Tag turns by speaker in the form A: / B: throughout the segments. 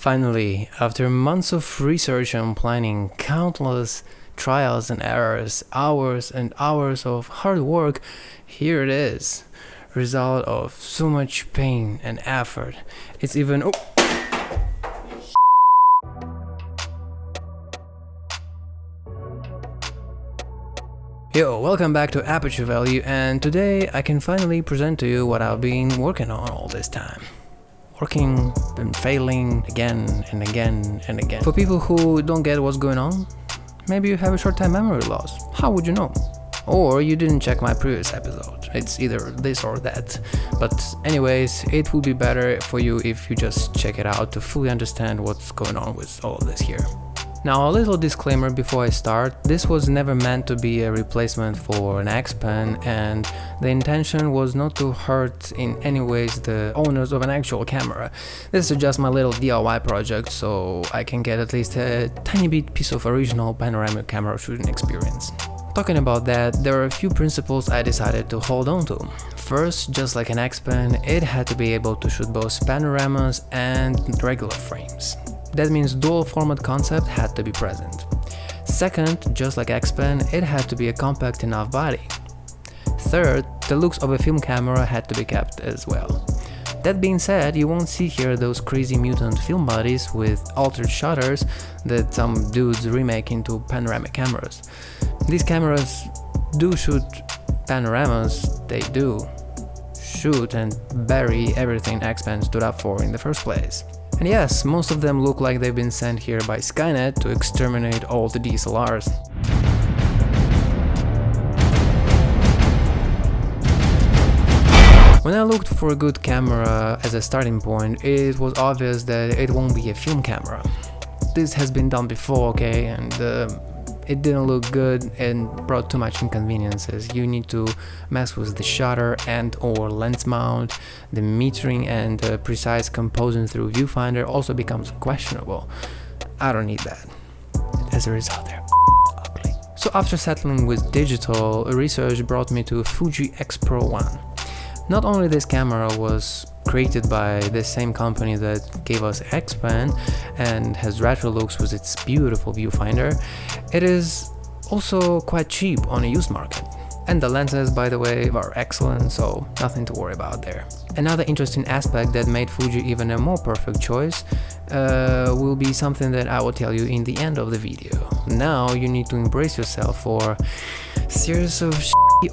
A: Finally, after months of research and planning, countless trials and errors, hours and hours of hard work, here it is. Result of so much pain and effort. It's even... Oh. Yo, welcome back to Aperture Value, and today I can finally present to you what I've been working on all this time. Working and failing again and again and again. For people who don't get what's going on, maybe you have a short-term memory loss. How would you know? Or you didn't check my previous episode. It's either this or that. But anyways, it would be better for you if you just check it out to fully understand what's going on with all of this here. Now, a little disclaimer before I start, this was never meant to be a replacement for an XPan, and the intention was not to hurt in any ways the owners of an actual camera. This is just my little DIY project, so I can get at least a tiny bit piece of original panoramic camera shooting experience. Talking about that, there are a few principles I decided to hold on to. First, just like an XPan, it had to be able to shoot both panoramas and regular frames. That means dual format concept had to be present. Second, just like XPan, it had to be a compact enough body. Third, the looks of a film camera had to be kept as well. That being said, you won't see here those crazy mutant film bodies with altered shutters that some dudes remake into panoramic cameras. These cameras do shoot panoramas, they do shoot and bury everything XPan stood up for in the first place. And yes, most of them look like they've been sent here by Skynet to exterminate all the DSLRs. When I looked for a good camera as a starting point, it was obvious that it won't be a film camera. This has been done before, okay, and it didn't look good and brought too much inconveniences. You need to mess with the shutter and or lens mount, the metering and precise composing through viewfinder also becomes questionable. I don't need that. As a result, they're ugly. So after settling with digital, research brought me to Fuji X-Pro1. Not only this camera was created by the same company that gave us XPan and has retro looks with its beautiful viewfinder, it is also quite cheap on a used market. And the lenses, by the way, are excellent, so nothing to worry about there. Another interesting aspect that made Fuji even a more perfect choice will be something that I will tell you in the end of the video. Now you need to embrace yourself for a series of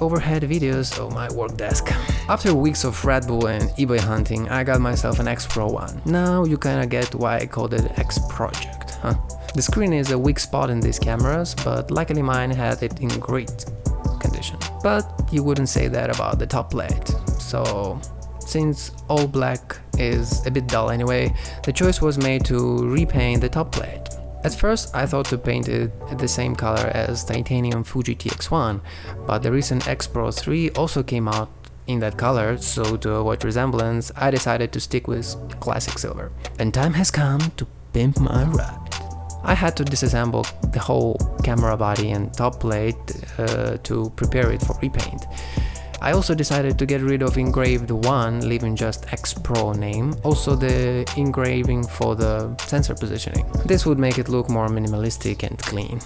A: overhead videos of my work desk. After weeks of Red Bull and eBay hunting, I got myself an X-Pro1. Now you kinda get why I called it X Project, huh? The screen is a weak spot in these cameras, but luckily mine had it in great condition. But you wouldn't say that about the top plate. So, since all black is a bit dull anyway, the choice was made to repaint the top plate. At first I thought to paint it the same color as titanium Fuji X-1, but the recent X-Pro 3 also came out in that color, so to avoid resemblance I decided to stick with classic silver. And time has come to pimp my ride. I had to disassemble the whole camera body and top plate to prepare it for repaint. I also decided to get rid of engraved one, leaving just X-Pro name, also the engraving for the sensor positioning. This would make it look more minimalistic and clean.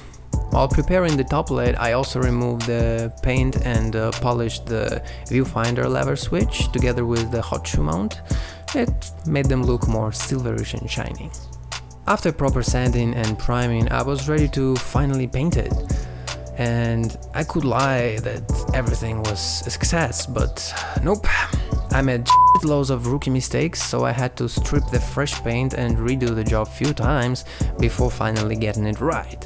A: While preparing the top plate, I also removed the paint and polished the viewfinder lever switch together with the hot shoe mount. It made them look more silverish and shiny. After proper sanding and priming, I was ready to finally paint it. And I could lie that everything was a success, but nope. I made loads of rookie mistakes, so I had to strip the fresh paint and redo the job few times before finally getting it right.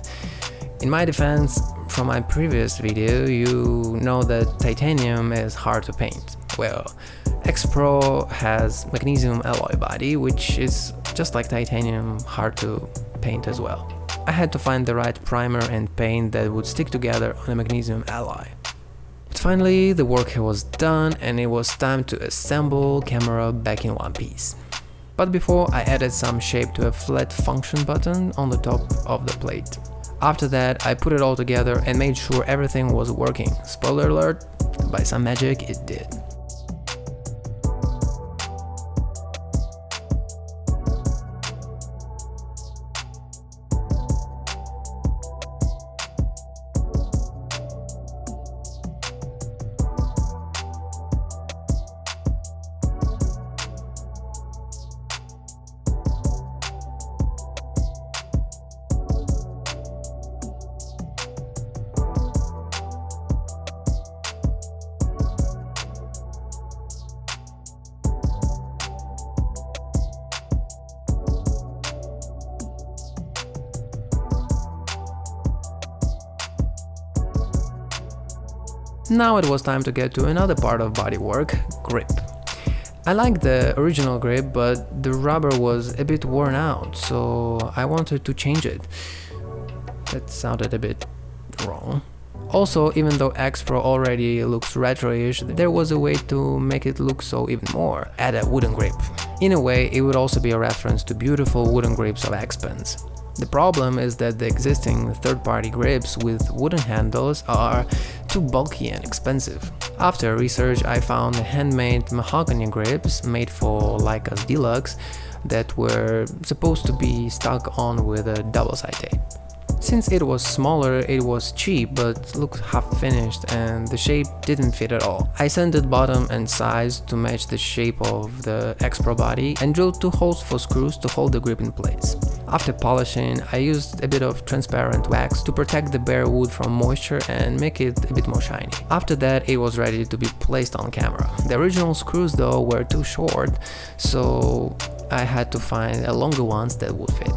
A: In my defense, from my previous video, you know that titanium is hard to paint. Well, X-Pro has magnesium alloy body, which is just like titanium, hard to paint as well. I had to find the right primer and paint that would stick together on a magnesium alloy. But finally, the work was done and it was time to assemble camera back in one piece. But before, I added some shape to a flat function button on the top of the plate. After that, I put it all together and made sure everything was working. Spoiler alert, by some magic it did. Now it was time to get to another part of bodywork, grip. I liked the original grip, but the rubber was a bit worn out, so I wanted to change it. That sounded a bit wrong. Also, even though X-Pro already looks retro-ish, there was a way to make it look so even more. Add a wooden grip. In a way, it would also be a reference to beautiful wooden grips of XPans. The problem is that the existing third-party grips with wooden handles are too bulky and expensive. After research, I found handmade mahogany grips made for Leica's Deluxe that were supposed to be stuck on with a double-side tape. Since it was smaller, it was cheap but looked half finished and the shape didn't fit at all. I sanded bottom and sides to match the shape of the X-Pro body and drilled 2 holes for screws to hold the grip in place. After polishing, I used a bit of transparent wax to protect the bare wood from moisture and make it a bit more shiny. After that, it was ready to be placed on camera. The original screws though were too short, so I had to find longer ones that would fit.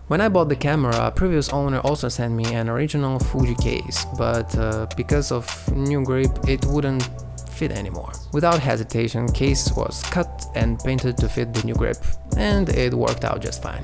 A: When I bought the camera, previous owner also sent me an original Fuji case, but because of new grip it wouldn't fit anymore. Without hesitation, case was cut and painted to fit the new grip, and it worked out just fine.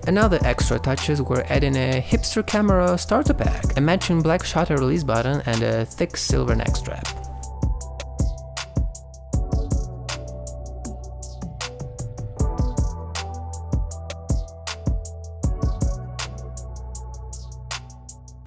A: Another extra touches were adding a hipster camera starter pack, a matching black shutter release button and a thick silver neck strap.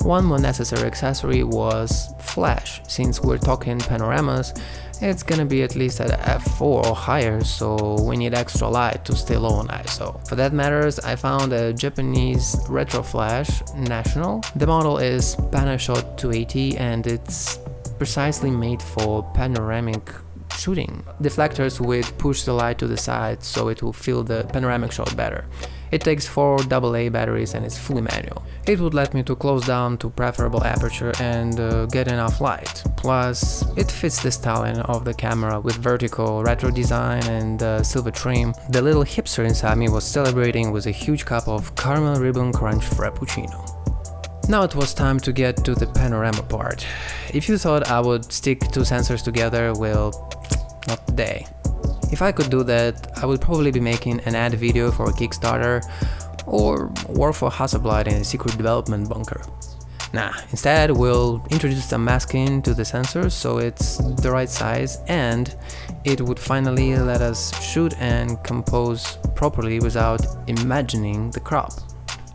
A: One more necessary accessory was flash. Since we're talking panoramas, it's gonna be at least at f4 or higher, so we need extra light to stay low on ISO. For that matters, I found a Japanese retro flash, National. The model is Panashot 280 and it's precisely made for panoramic shooting. Deflectors would push the light to the side so it will fill the panoramic shot better. It takes 4 AA batteries and is fully manual. It would let me to close down to preferable aperture and get enough light. Plus, it fits the styling of the camera with vertical retro design and silver trim. The little hipster inside me was celebrating with a huge cup of caramel ribbon crunch frappuccino. Now it was time to get to the panorama part. If you thought I would stick 2 sensors together, well, not today. If I could do that, I would probably be making an ad video for a Kickstarter or work for Hasselblad in a secret development bunker. Nah, instead we'll introduce some masking to the sensors so it's the right size and it would finally let us shoot and compose properly without imagining the crop.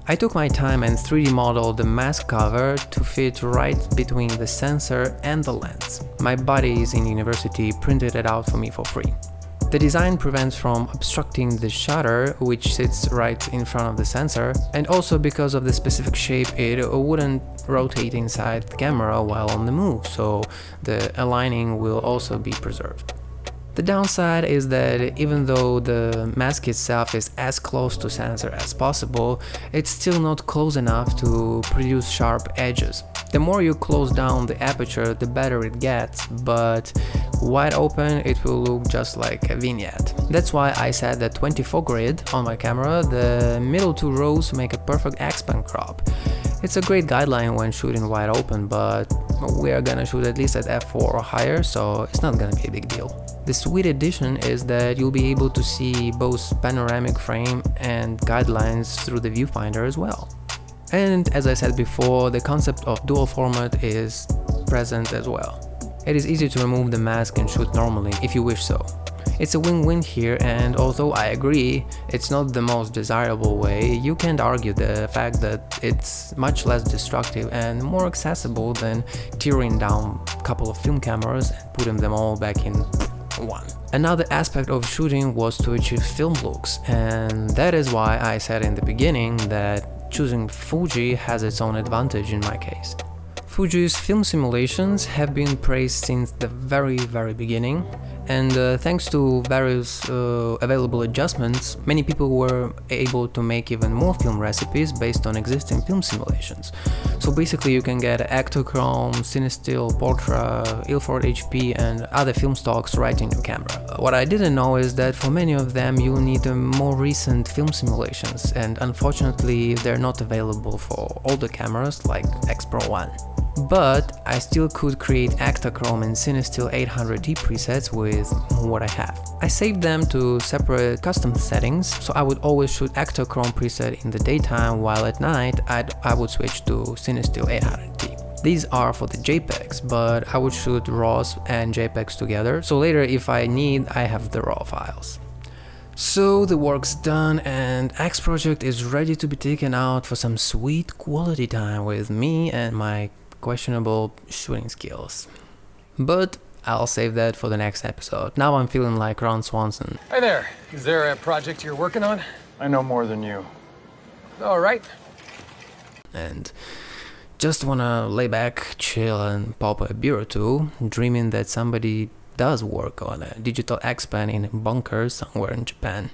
A: I took my time and 3D modeled the mask cover to fit right between the sensor and the lens. My buddies in university printed it out for me for free. The design prevents from obstructing the shutter, which sits right in front of the sensor, and also because of the specific shape it wouldn't rotate inside the camera while on the move, so the aligning will also be preserved. The downside is that even though the mask itself is as close to sensor as possible, it's still not close enough to produce sharp edges. The more you close down the aperture, the better it gets, but wide open it will look just like a vignette. That's why I set the 24 grid on my camera. The middle 2 rows make a perfect XPan crop. It's a great guideline when shooting wide open, but we are gonna shoot at least at f4 or higher, so it's not gonna be a big deal. The sweet addition is that you'll be able to see both panoramic frame and guidelines through the viewfinder as well. And as I said before, the concept of dual format is present as well. It is easy to remove the mask and shoot normally if you wish so. It's a win-win here, and although I agree it's not the most desirable way, you can't argue the fact that it's much less destructive and more accessible than tearing down a couple of film cameras and putting them all back in one. Another aspect of shooting was to achieve film looks, and that is why I said in the beginning that choosing Fuji has its own advantage in my case. Fuji's film simulations have been praised since the very beginning, and thanks to various available adjustments, many people were able to make even more film recipes based on existing film simulations. So basically you can get Ektachrome, Cinestill, Portra, Ilford HP and other film stocks right in your camera. What I didn't know is that for many of them you'll need more recent film simulations, and unfortunately they're not available for older cameras like X-Pro1. But I still could create Ektachrome and Cinestill 800D presets with what I have. I saved them to separate custom settings, so I would always shoot Ektachrome preset in the daytime, while at night I would switch to Cinestill 800D. These are for the JPEGs, but I would shoot RAWs and JPEGs together, so later if I need, I have the RAW files. So the work's done and X project is ready to be taken out for some sweet quality time with me and my questionable shooting skills. But I'll save that for the next episode. Now I'm feeling like Ron Swanson.
B: Hi there. Is there a project you're working on?
C: I know more than you.
B: All right.
A: And just wanna lay back, chill and pop a beer or two, dreaming that somebody does work on a digital XPan in a bunker somewhere in Japan.